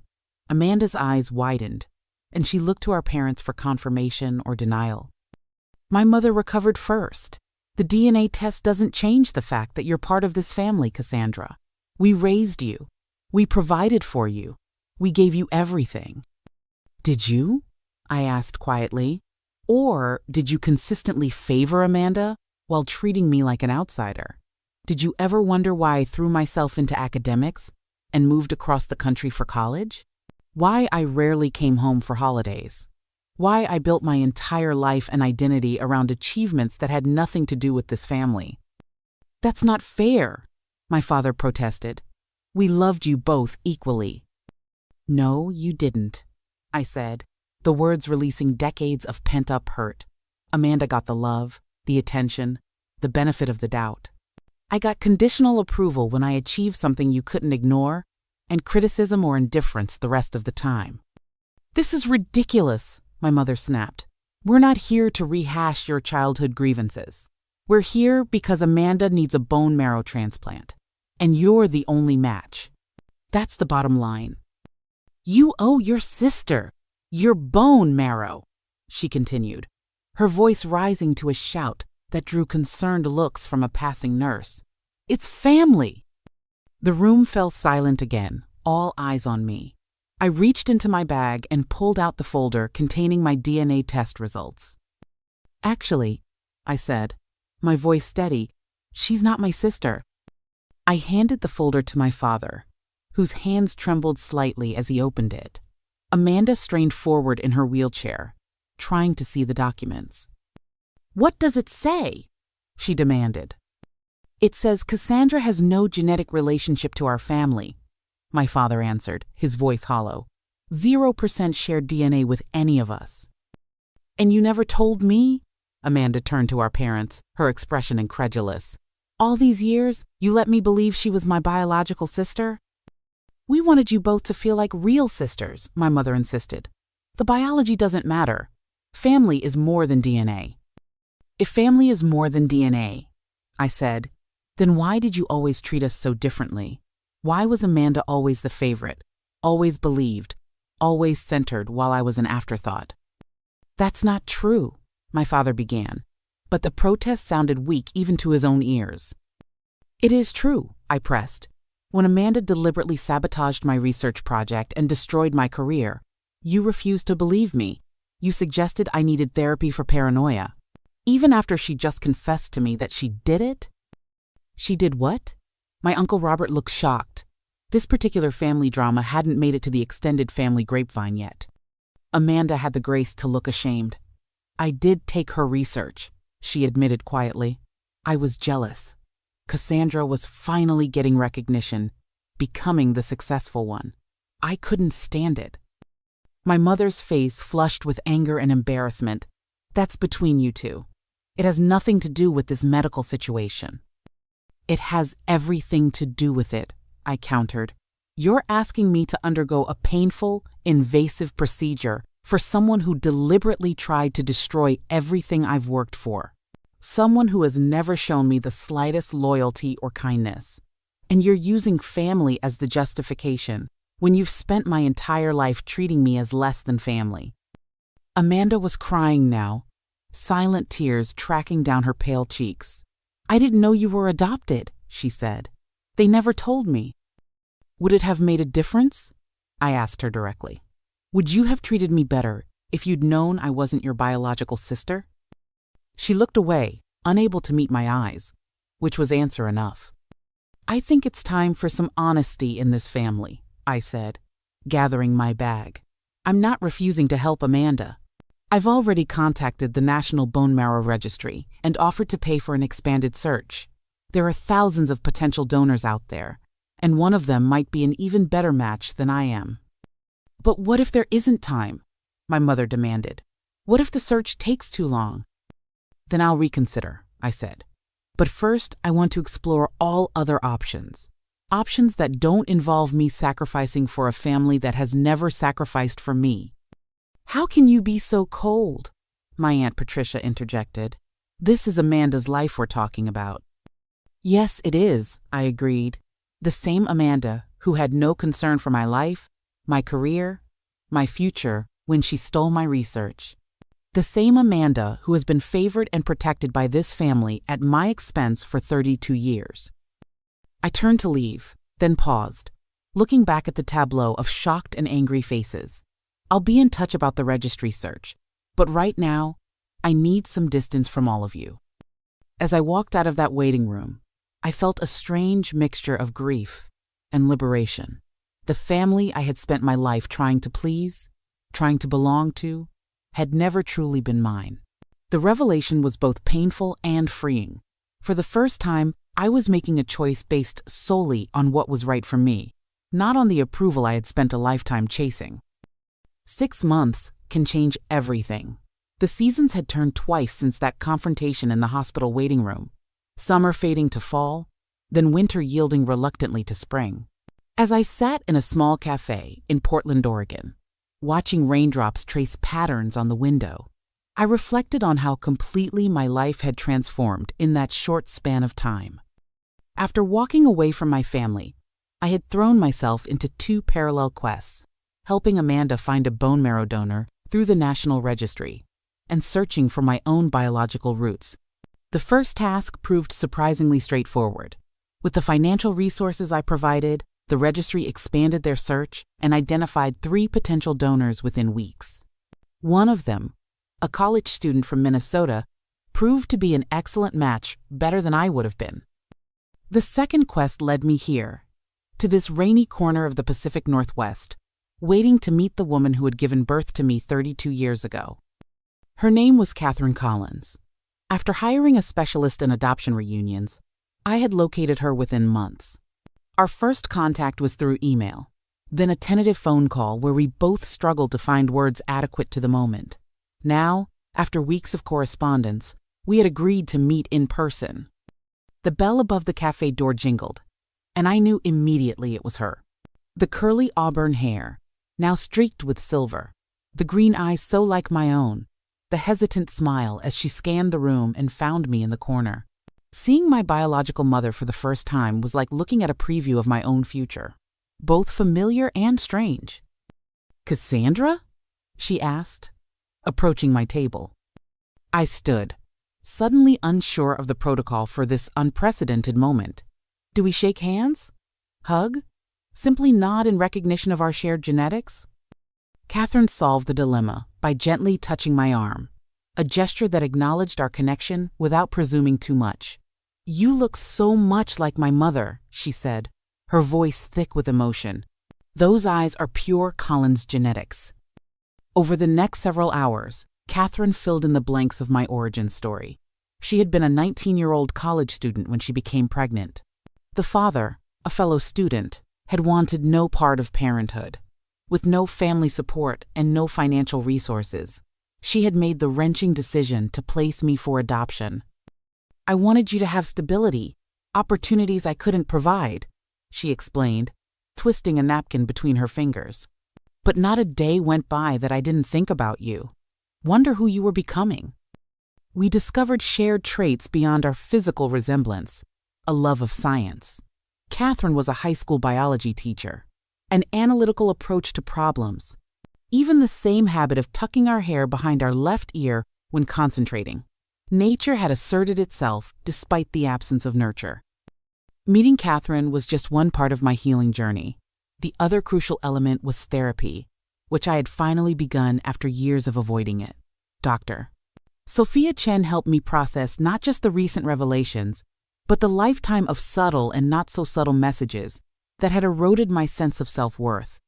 Amanda's eyes widened, and she looked to our parents for confirmation or denial. My mother recovered first. "The DNA test doesn't change the fact that you're part of this family, Cassandra. We raised you. We provided for you. We gave you everything." "Did you?" I asked quietly. "Or did you consistently favor Amanda while treating me like an outsider? Did you ever wonder why I threw myself into academics and moved across the country for college? Why I rarely came home for holidays? Why I built my entire life and identity around achievements that had nothing to do with this family?" "That's not fair," my father protested. "We loved you both equally." "No, you didn't," I said, the words releasing decades of pent-up hurt. "Amanda got the love, the attention, the benefit of the doubt. I got conditional approval when I achieved something you couldn't ignore, and criticism or indifference the rest of the time." "This is ridiculous," my mother snapped. "We're not here to rehash your childhood grievances. We're here because Amanda needs a bone marrow transplant, and you're the only match. That's the bottom line." "You owe your sister your bone marrow," she continued, her voice rising to a shout that drew concerned looks from a passing nurse. "It's family." The room fell silent again, all eyes on me. I reached into my bag and pulled out the folder containing my DNA test results. "Actually," I said, my voice steady, "she's not my sister." I handed the folder to my father, whose hands trembled slightly as he opened it. Amanda strained forward in her wheelchair, trying to see the documents. "What does it say?" she demanded. "It says Cassandra has no genetic relationship to our family," my father answered, his voice hollow. 0% shared DNA with any of us. "And you never told me?" Amanda turned to our parents, her expression incredulous. All these years, you let me believe she was my biological sister? We wanted you both to feel like real sisters, my mother insisted. The biology doesn't matter. Family is more than DNA. If family is more than DNA, I said, then why did you always treat us so differently? Why was Amanda always the favorite, always believed, always centered while I was an afterthought? That's not true, my father began, but the protest sounded weak even to his own ears. It is true, I pressed. When Amanda deliberately sabotaged my research project and destroyed my career, you refused to believe me. You suggested I needed therapy for paranoia. Even after she just confessed to me that she did it? She did what? My Uncle Robert looked shocked. This particular family drama hadn't made it to the extended family grapevine yet. Amanda had the grace to look ashamed. I did take her research, she admitted quietly. I was jealous. Cassandra was finally getting recognition, becoming the successful one. I couldn't stand it. My mother's face flushed with anger and embarrassment. That's between you two. It has nothing to do with this medical situation. It has everything to do with it, I countered. You're asking me to undergo a painful, invasive procedure for someone who deliberately tried to destroy everything I've worked for. Someone who has never shown me the slightest loyalty or kindness. And you're using family as the justification when you've spent my entire life treating me as less than family. Amanda was crying now, silent tears tracking down her pale cheeks. I didn't know you were adopted, she said. They never told me. Would it have made a difference? I asked her directly. Would you have treated me better if you'd known I wasn't your biological sister? She looked away, unable to meet my eyes, which was answer enough. I think it's time for some honesty in this family, I said, gathering my bag. I'm not refusing to help Amanda. I've already contacted the National Bone Marrow Registry and offered to pay for an expanded search. There are thousands of potential donors out there, and one of them might be an even better match than I am. But what if there isn't time? My mother demanded. What if the search takes too long? Then I'll reconsider, I said. But first, I want to explore all other options. Options that don't involve me sacrificing for a family that has never sacrificed for me. How can you be so cold? My Aunt Patricia interjected. This is Amanda's life we're talking about. Yes, it is, I agreed. The same Amanda who had no concern for my life, my career, my future when she stole my research. The same Amanda who has been favored and protected by this family at my expense for 32 years. I turned to leave, then paused, looking back at the tableau of shocked and angry faces. I'll be in touch about the registry search, but right now, I need some distance from all of you. As I walked out of that waiting room, I felt a strange mixture of grief and liberation. The family I had spent my life trying to please, trying to belong to, had never truly been mine. The revelation was both painful and freeing. For the first time, I was making a choice based solely on what was right for me, not on the approval I had spent a lifetime chasing. 6 months can change everything. The seasons had turned twice since that confrontation in the hospital waiting room, summer fading to fall, then winter yielding reluctantly to spring. As I sat in a small cafe in Portland, Oregon, watching raindrops trace patterns on the window, I reflected on how completely my life had transformed in that short span of time. After walking away from my family, I had thrown myself into 2 parallel quests, helping Amanda find a bone marrow donor through the National Registry, and searching for my own biological roots. The first task proved surprisingly straightforward. With the financial resources I provided, the registry expanded their search and identified 3 potential donors within weeks. One of them, a college student from Minnesota, proved to be an excellent match, better than I would have been. The second quest led me here, to this rainy corner of the Pacific Northwest, waiting to meet the woman who had given birth to me 32 years ago. Her name was Catherine Collins. After hiring a specialist in adoption reunions, I had located her within months. Our first contact was through email, then a tentative phone call where we both struggled to find words adequate to the moment. Now, After weeks of correspondence, we had agreed to meet in person. The bell above the cafe door jingled, and I knew immediately it was her. The curly auburn hair, now streaked with silver, the green eyes so like my own, the hesitant smile as she scanned the room and found me in the corner. Seeing my biological mother for the first time was like looking at a preview of my own future, both familiar and strange. "Cassandra?" she asked, approaching my table. I stood, suddenly unsure of the protocol for this unprecedented moment. Do we shake hands? Hug? Simply nod in recognition of our shared genetics? Catherine solved the dilemma by gently touching my arm, a gesture that acknowledged our connection without presuming too much. "You look so much like my mother," she said, her voice thick with emotion. "Those eyes are pure Collins genetics." Over the next several hours, Catherine filled in the blanks of my origin story. She had been a 19-year-old college student when she became pregnant. The father, a fellow student, had wanted no part of parenthood. With no family support and no financial resources, she had made the wrenching decision to place me for adoption. "I wanted you to have stability, opportunities I couldn't provide," she explained, twisting a napkin between her fingers. "But not a day went by that I didn't think about you. Wonder who you were becoming." We discovered shared traits beyond our physical resemblance, a love of science. Catherine was a high school biology teacher, an analytical approach to problems, even the same habit of tucking our hair behind our left ear when concentrating. Nature had asserted itself despite the absence of nurture. Meeting Catherine was just one part of my healing journey. The other crucial element was therapy, which I had finally begun after years of avoiding it. Dr. Sophia Chen helped me process not just the recent revelations, but the lifetime of subtle and not-so-subtle messages that had eroded my sense of self-worth.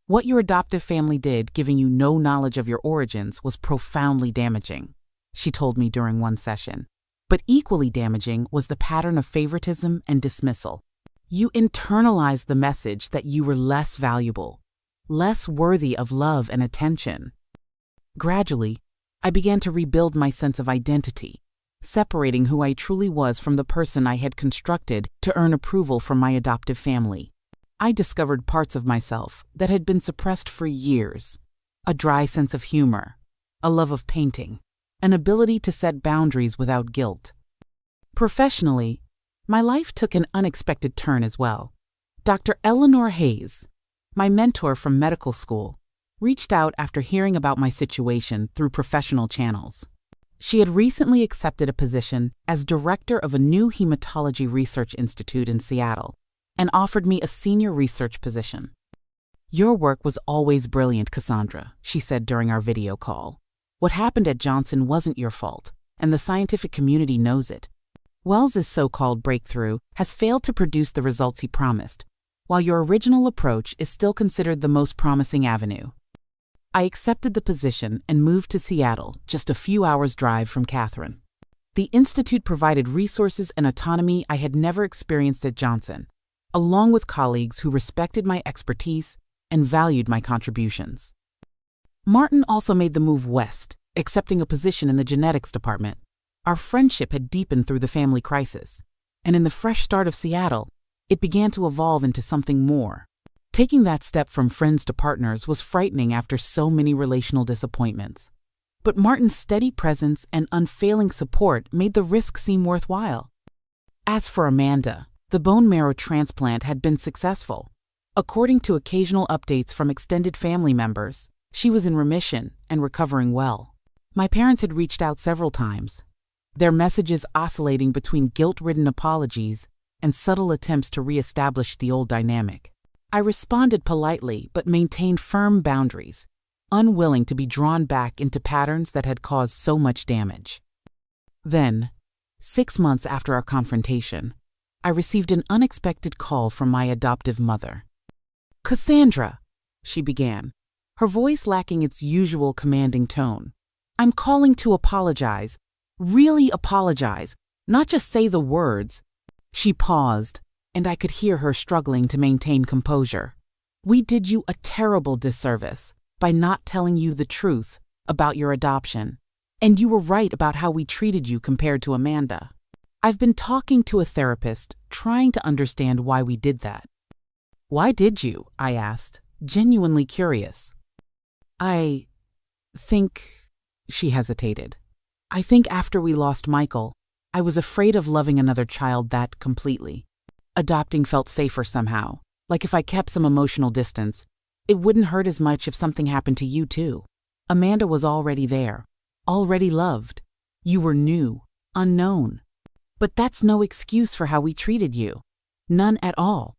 What your adoptive family did, giving you no knowledge of your origins, was profoundly damaging, she told me during one session. But equally damaging was the pattern of favoritism and dismissal. You internalized the message that you were less valuable, less worthy of love and attention. Gradually, I began to rebuild my sense of identity, separating who I truly was from the person I had constructed to earn approval from my adoptive family. I discovered parts of myself that had been suppressed for years: a dry sense of humor, a love of painting, an ability to set boundaries without guilt. Professionally, my life took an unexpected turn as well. Dr. Eleanor Hayes, my mentor from medical school, reached out after hearing about my situation through professional channels. She had recently accepted a position as director of a new hematology research institute in Seattle and offered me a senior research position. "Your work was always brilliant, Cassandra," she said during our video call. "What happened at Johnson wasn't your fault, and the scientific community knows it. Wells's so-called breakthrough has failed to produce the results he promised, while your original approach is still considered the most promising avenue." I accepted the position and moved to Seattle, just a few hours' drive from Catherine. The institute provided resources and autonomy I had never experienced at Johnson, along with colleagues who respected my expertise and valued my contributions. Martin also made the move west, accepting a position in the genetics department. Our friendship had deepened through the family crisis, and in the fresh start of Seattle, it began to evolve into something more. Taking that step from friends to partners was frightening after so many relational disappointments. But Martin's steady presence and unfailing support made the risk seem worthwhile. As for Amanda, the bone marrow transplant had been successful. According to occasional updates from extended family members, she was in remission and recovering well. My parents had reached out several times, their messages oscillating between guilt-ridden apologies and subtle attempts to re-establish the old dynamic. I responded politely but maintained firm boundaries, unwilling to be drawn back into patterns that had caused so much damage. Then, 6 months after our confrontation, I received an unexpected call from my adoptive mother. "Cassandra," she began, her voice lacking its usual commanding tone. "I'm calling to apologize, really apologize, not just say the words." She paused, and I could hear her struggling to maintain composure. "We did you a terrible disservice by not telling you the truth about your adoption. And you were right about how we treated you compared to Amanda. I've been talking to a therapist, trying to understand why we did that." "Why did you?" I asked, genuinely curious. I think," she hesitated. "I think after we lost Michael, I was afraid of loving another child that completely. Adopting felt safer somehow, like if I kept some emotional distance, it wouldn't hurt as much if something happened to you too. Amanda was already there, already loved. You were new, unknown. But that's no excuse for how we treated you. None at all."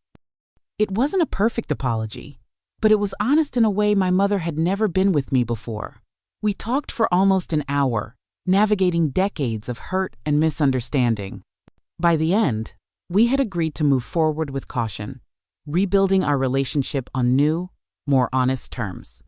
It wasn't a perfect apology, but it was honest in a way my mother had never been with me before. We talked for almost an hour, navigating decades of hurt and misunderstanding. By the end, we had agreed to move forward with caution, rebuilding our relationship on new, more honest terms.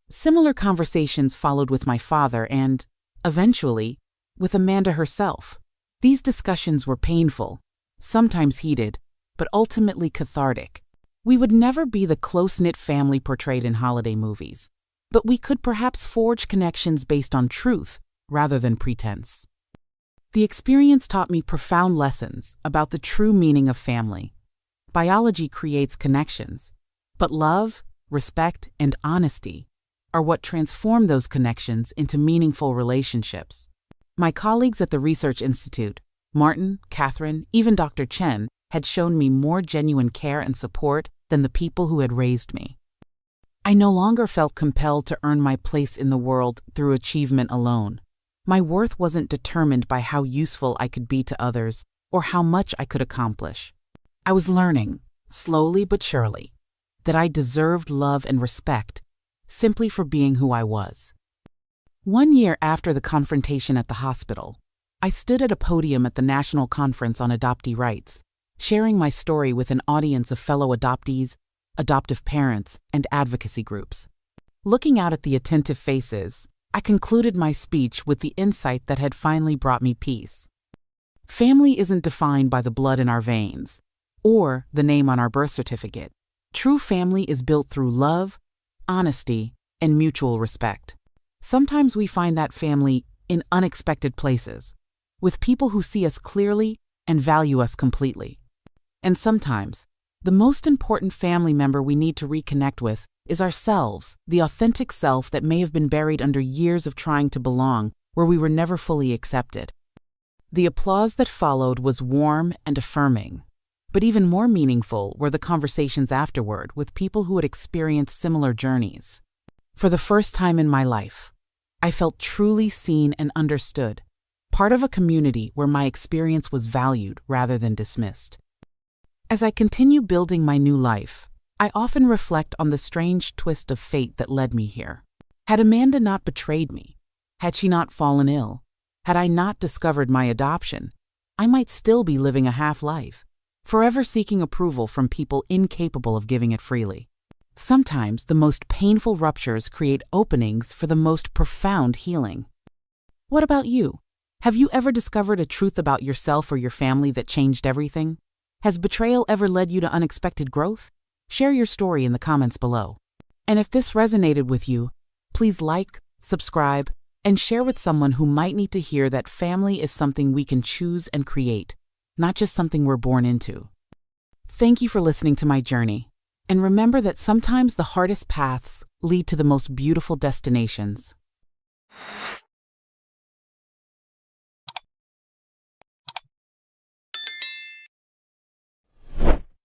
Similar conversations followed with my father and, eventually, with Amanda herself. These discussions were painful, sometimes heated, but ultimately cathartic. We would never be the close-knit family portrayed in holiday movies, but we could perhaps forge connections based on truth rather than pretense. The experience taught me profound lessons about the true meaning of family. Biology creates connections, but love, respect, and honesty are what transform those connections into meaningful relationships. My colleagues at the Research Institute, Martin, Catherine, even Dr. Chen, had shown me more genuine care and support than the people who had raised me. I no longer felt compelled to earn my place in the world through achievement alone. My worth wasn't determined by how useful I could be to others or how much I could accomplish. I was learning, slowly but surely, that I deserved love and respect simply for being who I was. 1 year after the confrontation at the hospital, I stood at a podium at the National Conference on Adoptee Rights, sharing my story with an audience of fellow adoptees, adoptive parents, and advocacy groups. Looking out at the attentive faces, I concluded my speech with the insight that had finally brought me peace. Family isn't defined by the blood in our veins or the name on our birth certificate. True family is built through love, honesty, and mutual respect. Sometimes we find that family in unexpected places, with people who see us clearly and value us completely. And sometimes, the most important family member we need to reconnect with is ourselves, the authentic self that may have been buried under years of trying to belong where we were never fully accepted. The applause that followed was warm and affirming, but even more meaningful were the conversations afterward with people who had experienced similar journeys. For the first time in my life, I felt truly seen and understood, part of a community where my experience was valued rather than dismissed. As I continue building my new life, I often reflect on the strange twist of fate that led me here. Had Amanda not betrayed me, had she not fallen ill, had I not discovered my adoption, I might still be living a half-life, forever seeking approval from people incapable of giving it freely. Sometimes the most painful ruptures create openings for the most profound healing. What about you? Have you ever discovered a truth about yourself or your family that changed everything? Has betrayal ever led you to unexpected growth? Share your story in the comments below. And if this resonated with you, please like, subscribe, and share with someone who might need to hear that family is something we can choose and create, not just something we're born into. Thank you for listening to my journey. And remember that sometimes the hardest paths lead to the most beautiful destinations.